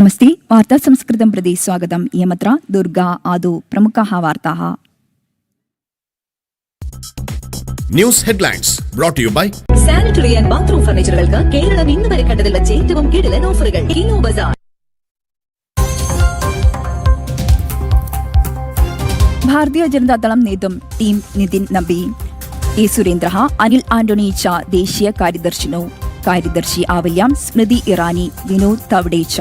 नमस्ते वार्ता संस्कृतं प्रति स्वागतम् इयमत्र दुर्गा आदौ प्रमुखाः वार्ताः news headlines brought you by sanitary and bathroom ഫർണിച്ചറുകൾക്ക് കേരളം ഇന്ന് വരെ കണ്ടതിൽ ഏറ്റവും കിടിലൻ ഓഫറുകൾ കിനോ ബസാർ. भारतीय जनता दलं नेतुं टीम नितिन नबी ए सुरेन्द्रः अनिल आंटोनी च ദേശീയ കാര്യദർശിനौ കാര്യദർശി आवल्यां स्मृति इरानी विनोद तावडे च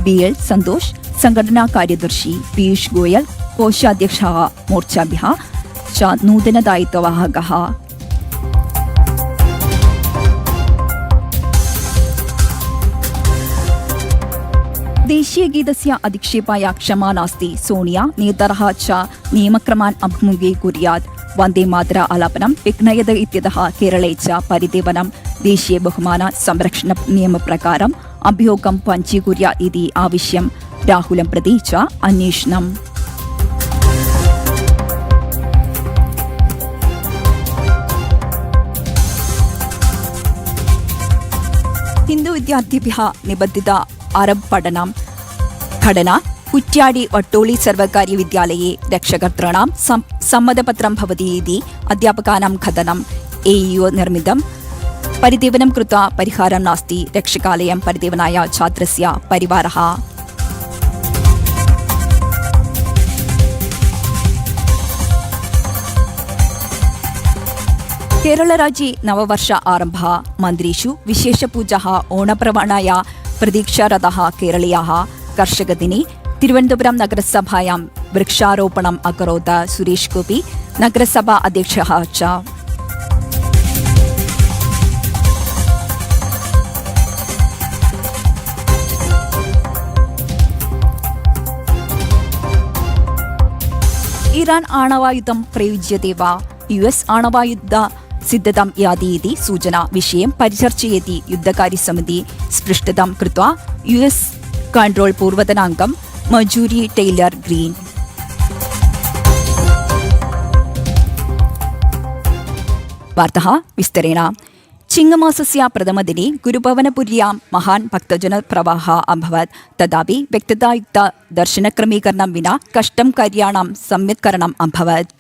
BL सन्तोष संघटना कार्यदर्शी पीयूष गोयल कोषाध्यक्षः मोर्चाभ्यः च नूतनदायित्ववाहकः. ദേശീയഗീതस्य अधिक्षेपाय क्षमा नास्ति सोनिया नेतरः च नियमक्रमान् अभिमुखीकुर्यात्. वन्दे मातर आलापनं विघ्नयत इत्यतः केरले च परिदेवनं ദേശീയ ബഹുമാന സംരക്ഷണ നിയമപ്രകാരം അഭിയോഗം പഞ്ചീകുര്യാത് ഇതി ആവശ്യം രാഹുലം പ്രതി च അന്വേഷണം. ഹിന്ദു വിദ്യാർത്ഥിഭ്യः നിബദ്ധിത അറബ് പഠനം ഘടന कुट्याडी वट्टोली सर्वकारीय विद्यालये रक्षकर्तॄणां सम्मतपत्रं भवति इति अध्यापकानां कथनं. AEO निर्मितं परिदेवनं कृत्वा परिहारं नास्ति. रक्षकालयं परिदेवनाय छात्रस्य परिवारः. केरलराज्ये नववर्ष आरम्भः. मन्दिरेषु विशेषपूजाः. ओणप्रवणाय प्रतीक्षारताः केरळीयाः. कर्षकदिने തിരുവനന്തപുരം നഗരസഭായാം വൃക്ഷാരോപണം അകരോത്. സുരേഷ് ഗോപി നഗരസഭാ അധ്യക്ഷः च. ഇറാൻ ആണവായുധം പ്രയുജ്യത്തെ वा US ആണവായുധ सिद्धतां याति इति सूचना. विषयं परिचर्चयति युद्धकार्यसमिति. स्पृष्टतां कृत्वा US कंट्रोल पूर्वतनाङ्गं मजूरी टेलर ग्रीन. वार्ताः विस्तरेण. चिङ्गमासस्य प्रथमदिने गुरुभवनपुर्यां महान् भक्तजनप्रवाहः अभवत्. तथापि व्यक्ततायुक्त दर्शनक्रमीकरणं विना कष्टं कार्याणां सम्यक्करणम् अभवत्.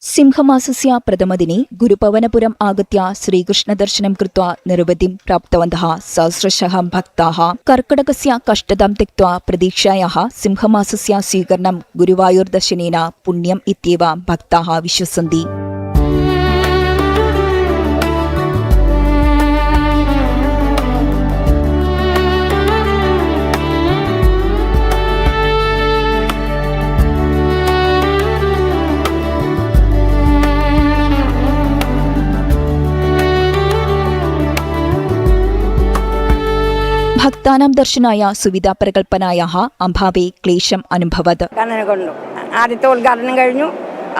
सिंहमासस्य प्रथमदिने गुरुपवनपुरम् आगत्य श्रीकृष्णदर्शनं कृत्वा निरवधिं प्राप्तवन्तः सहस्रशः भक्ताः. कर्कटकस्य कष्टतां त्यक्त्वा प्रतीक्षायाः सिंहमासस्य स्वीकरणं गुरुवायूर्दर्शनेन पुण्यम् इत्येव भक्ताः विश्वसन्ति. ഭക്താനാം ദർശനായ സുവിധാ പ്രകൽപ്പനായാः അഭാവേ ക്ലേശം അനുഭവത്. കണ്ണനെ കൊണ്ടു ആദ്യത്തെ ഉദ്ഘാടനം കഴിഞ്ഞു.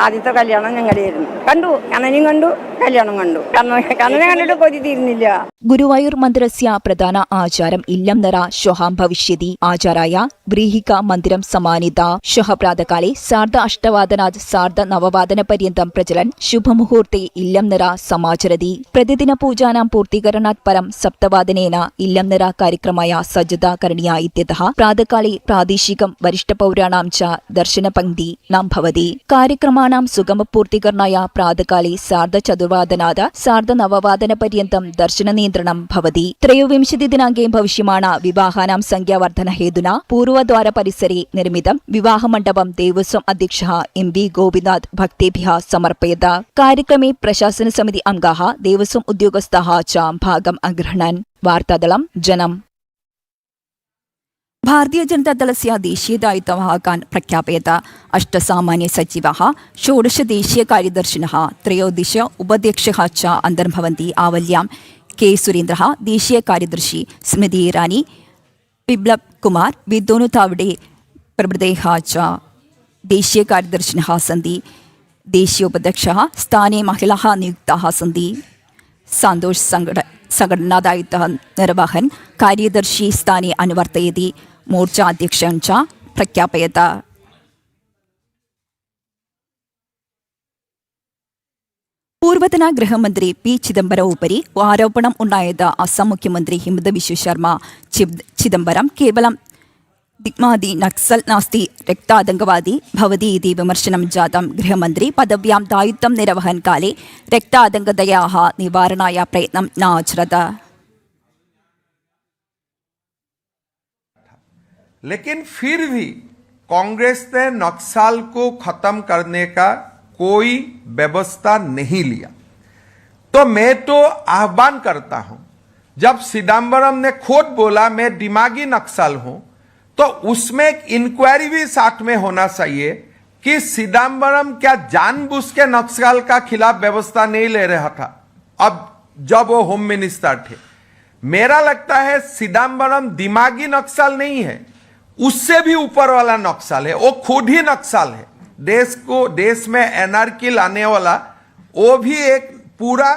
ആദ്യത്തെ കല്യാണം ഞങ്ങളുടെയായിരുന്നു. കണ്ടു, കണ്ണനും കണ്ടു, കല്യാണം കണ്ടു. കണ്ണനെ കണ്ടിട്ട് കൊതി തീരുന്നില്ല. ഗുരുവായൂർ മന്ദിരസ്യ പ്രധാന ആചാരം ഇല്ലം നര ശ്വः ഭവിഷ്യതി. ആചാരായ വ്രീഹിക മന്ദിരം സമാനിത. ശ്വः പ്രാതകാലെ 8:30 9:00 പ്രചലൻ ശുഭമുഹൂർത്തെ ഇല്ലം നര സമാചരതി. പ്രതിദിന പൂജാനാം പൂർത്തീകരണാത് പരം 7:00 ഇല്ലം നര കാര്യക്രമായ സജ്ജതാ കരണീയ ഇത്യതः പ്രാതകാലെ പ്രാദേശികം വരിഷ്ഠപൗരാണാം ച ദർശനപങ്ക്തി നം ഭവതി. കാര്യക്രമാണാം സുഗമപൂർത്തീകരണായ പ്രാതകാലെ 4:15 9:00 ദർശനനിയന്ത്രണം ഭവതി. 23 ദിനാങ്കേ ഭവിഷ്യമാണ വിവാഹാനാം സംഖ്യാവർദ്ധന ഹേതുന പൂർവദ്വാര പരിസരെ നിർമ്മിതം വിവാഹമണ്ഡപം ദേവസ്വം അധ്യക്ഷः MV ഗോപിനാഥ് ഭക്തേഭ്യः സമർപ്പയത്. കാര്യക്രമേ പ്രശാസന സമിതി അംഗാः ദേവസ്വം ഉദ്യോഗസ്ഥः च ഭാഗം അഗ്രഹണൻ. വാർത്താദളം ജനം. भारतीय जनता दलस्य ദേശീയദായിത്വവാഹകാन् प्रख्यापयत्. 8 सामान्यसचिवाः 16 ദേശീയകാര്യദർശിनः 13 उपाध्यक्षः च अन्तर्भवन्ति. आवल्यां के सुरेन्द्रः ദേശീയകാര്യദർശി, स्मृति इरानी, बिप्लब कुमार, विद्योनु तावडे प्रभृतयः च ദേശീയകാര്യദർശിनः सन्ति. ദേശീയോപാധ്യक्षः स्थाने महिलाः नियुक्ताः सन्ति. सन्तोष संघटनादायित्वः निर्वहन् कार्यदर्शी स्थाने अनुवर्तयति. मोर्चा अध्यक्षं च प्रख्यापयत्. പൂർവതന ഗൃഹമന്ത്രി പി ചിദംബരം ഉപരി ആരോപണം ഉണ്ടായത് അസം മുഖ്യമന്ത്രി ഹിമന്ത ബിശ്വ ശർമ്മ ചിദംബരം കേവലം ദിഗ്മാതി നക്സൽ നാസ്തി രക്താതങ്കവാദി ഭവതി ഇതി വിമർശനം ജാതം ഗൃഹമന്ത്രി പദവ്യാം ദായിത്വം നിർവഹൻ കാലേ രക്താതങ്കതയാः നിവാരണായ പ്രയത്നം നാചരത്. लेकिन फिर भी कांग्रेस ने नक्सल को खत्म करने का कोई व्यवस्था नहीं लिया. तो मैं तो आह्वान करता हूं, जब चिदंबरम ने खुद बोला मैं दिमागी नक्सल हूं, तो उसमें एक इंक्वायरी भी साथ में होना चाहिए कि चिदंबरम क्या जानबूझ के नक्सल का खिलाफ व्यवस्था नहीं ले रहा था अब जब वो होम मिनिस्टर थे. मेरा लगता है चिदंबरम दिमागी नक्सल नहीं है, उससे भी ऊपर वाला नक्सल है. वो खुद ही नक्सल है. देश में एनार्की लाने वाला वो भी एक पूरा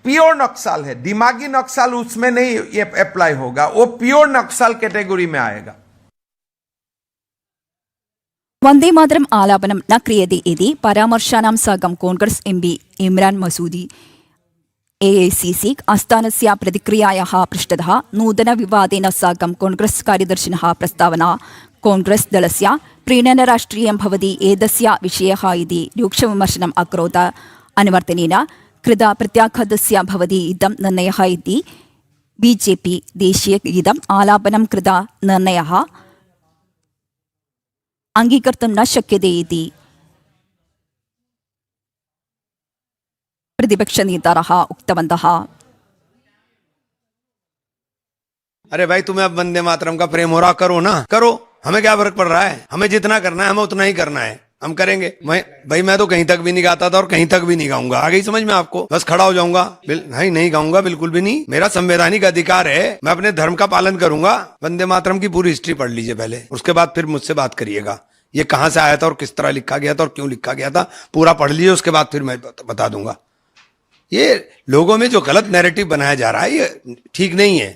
प्योर नक्सल है. दिमागी नक्सल उसमें नहीं अप्लाई होगा, वो प्योर नक्सल कैटेगरी में आएगा. വന്ദേമാതരം ആലാപനം ന ക്രിയതി ഇതി പരാമർശാനാം സാകം കോൺഗ്രസ് എംപി ഇമ്രാൻ മസൂദി AICC ആസ്ഥാനസ്യ പ്രതിക്രിയായാः പൃष्ठतः നൂതനവിവാദേന സാകം കോൺഗ്രസ് കാര്യദർശിനः പ്രസ്താവന കോൺഗ്രസ് ദളस्य പ്രീണനരാഷ്ട്രീയം ഭവതി ഏതസ്യ വിഷയः ഇതി രൂക്ഷവിമർശനം അകരോത്. അനുവർത്തനേന കൃത പ്രത്യാഘാതസ്യ ഭവതി ഇदं നിർണയः ഇതി BJP ദേശീയഗീതം ആലാപനം കൃത നിർണയः അംഗീകർത്തും ന ശക്യത്തെ ഇതി പ്രതിപക്ഷനേതാരः उक्तवन्तः. अरे भाई तुम्हें अब वंदे मातरम का प्रेम हो रहा, करो ना, करो, हमें क्या फर्क पड़ रहा है. हमें जितना करना है हमें उतना ही करना है, हम करेंगे. मैं तो कहीं तक भी नहीं गाता था और कहीं तक भी नहीं गाऊंगा. आ गई समझ में आपको? बस खड़ा हो जाऊंगा, नहीं गाऊंगा, बिल्कुल भी नहीं. मेरा संवैधानिक अधिकार है, मैं अपने धर्म का पालन करूंगा. वंदे मातरम की पूरी हिस्ट्री पढ़ लीजिए पहले, उसके बाद फिर मुझसे बात करिएगा. ये कहां से आया था और किस तरह लिखा गया था और क्यों लिखा गया था, पूरा पढ़ लीजिए, उसके बाद फिर मैं बता दूंगा. ये लोगों में जो गलत नैरेटिव बनाया जा रहा है ये ठीक नहीं है.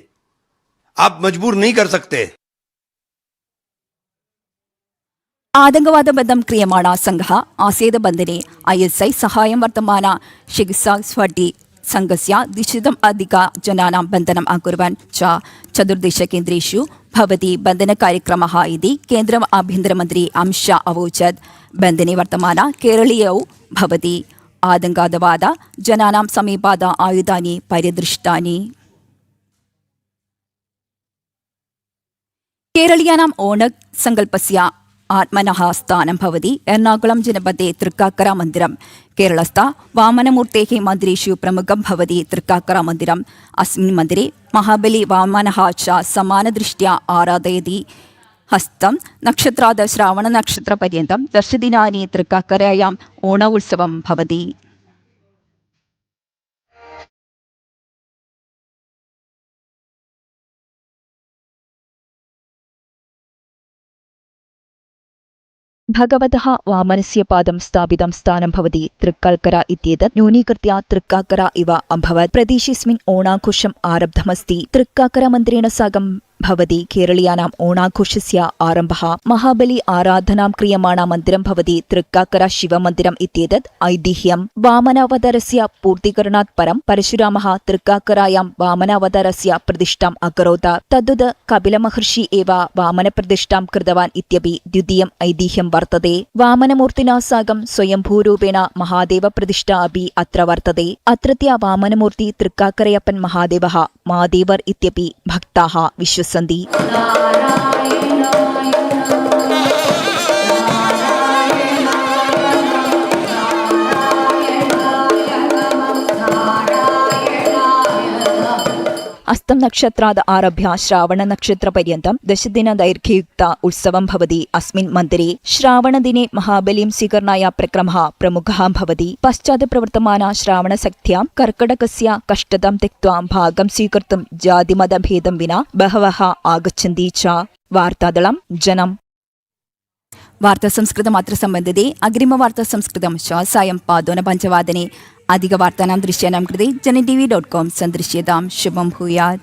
आप मजबूर नहीं कर सकते. ആതങ്കവാദ ബന്ധം ക്രിയമാണ സംഘ ആസേത ബന്ധനെ ISI സഹായം വർത്തമാന ചികിത്സാ സ്വട്ടി സംഘസ്യ ദിശിതം അധിക ജനാനാം ബന്ധനം അകുർവൻ ചതുർദശ കേന്ദ്രേഷു ഭവതി ബന്ധന കാര്യക്രമഃ ഇതി കേന്ദ്ര ആഭ്യന്തരമന്ത്രി അമിത് ഷാ അവോചത്. ബന്ധനെ വർത്തമാന കേരളീയൗ ഭവതി ആതങ്കവാദ ജനാനാം സമീപാദ ആയുധാനി പരിദൃഷ്ടാനി. കേരളീയാനാം ഓണസങ്കൽപ്പസ്യ ആത്മനഃ സ്ഥാനം ഭവതി എറണാകുളം ജനപദേ തൃക്കാക്കര മന്ദിരം. കേരളസ്ഥ വാമനമൂർത്തേഃ മന്ദിരേഷു പ്രമുഖം ഭവതി തൃക്കാക്കര മന്ദിരം. അസ്മിൻ മന്ദിരെ മഹാബലി വാമനഃ ച സമാനദൃഷ്ട്യാ ആരാധയതി. ഹസ്തം നക്ഷത്രാത് ശ്രാവണ നക്ഷത്രപര്യന്തം ദർശദിനാനി തൃക്കാക്കരയാം ഓണ ഉത്സവം ഭവതി. ഭഗവതഃ വാമനസ്യ പാദം സ്ഥാപിതം സ്ഥാനം ഭവതി തൃക്കാക്കര ഇത്യേതത് ന്യൂനീകൃത്യ തൃക്കാക്കര ഇവ അഭവത്. പ്രദേശേസ്മിൻ ഓണാഘോഷം ആരബ്ധമസ്തി. തൃക്കാക്കര മന്ദിരേണ സാകം ഭവതി കേരളീയാനാം ഓണാഘോഷസ്യ ആരംഭഃ. മഹാബലി ആരാധനാം ക്രിയമാണ മന്ദിരം ഭവതി തൃക്കാക്കര ശിവമന്ദിരം ഇത്യേതത് ഐതിഹ്യം. വാമനാവതാരസ്യ പൂർത്തീകരണാത് പരം പരശുരാമഃ തൃക്കാക്കരായാം വാമനാവതാരസ്യ പ്രതിഷ്ഠാം അകരോത്. തദ്വത് കപിലമഹർഷി ഏവ വാമനപ്രതിഷ്ഠാം കൃതവാൻ ഇത്യപി ദ്വിതീയം ഐതിഹ്യം വർത്തതെ. വാമനമൂർത്തിനാ സാകം സ്വയംഭൂരൂപേണ മഹാദേവ പ്രതിഷ്ഠ അപി അത്ര വർത്തതെ. അത്രത്യ വാമനമൂർത്തി തൃക്കാക്കരയപ്പൻ മഹാദേവഃ മാദേവർ ഇത്യപി ഭക്താഃ വിശ്വസന്തി. അസ്തം നക്ഷത്രാത് ആരഭ്യ ശ്രാവണ നക്ഷത്രപര്യന്തം ദശദിന ദൈർഘ്യയുക്ത ഉത്സവം ഭവതി അസ്മിൻ മന്ദിരെ. ശ്രാവണദിനെ മഹാബലിം സ്വീകരണായ പ്രക്രമഃ പ്രമുഖഃ ഭവതി. പശ്ചാത് പ്രവർത്തമാന ശ്രാവണസഖ്യാം കർക്കടകസ്യ കഷ്ടതം त्यक्त्वा ഭാഗം സ്വീകർത്തും ജാതിമതഭേദം വിനാ ബഹവഃ ആഗച്ഛന്തി ച. വാർത്താദളം ജനം. വാർത്താ സംസ്കൃതമാത്ര സംബന്ധിതേ അഗ്രിമവാർത്താ സംസ്കൃതം സായം പാദോന പഞ്ചവാദനെ. അധികവാർത്താനാം ദൃശ്യാനാം കൃതേ जनTV.com സന്ദൃശ്യതാം. ശുഭം ഭൂയാത്.